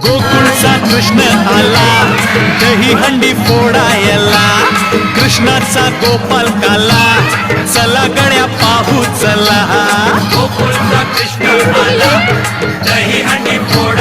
गोकुळचा कृष्ण आला, दही हंडी फोडायला, कृष्णाचा गोपाल काला, चला गड्या पाहू चला. गोकुळचा कृष्ण आला, दही हंडी फोड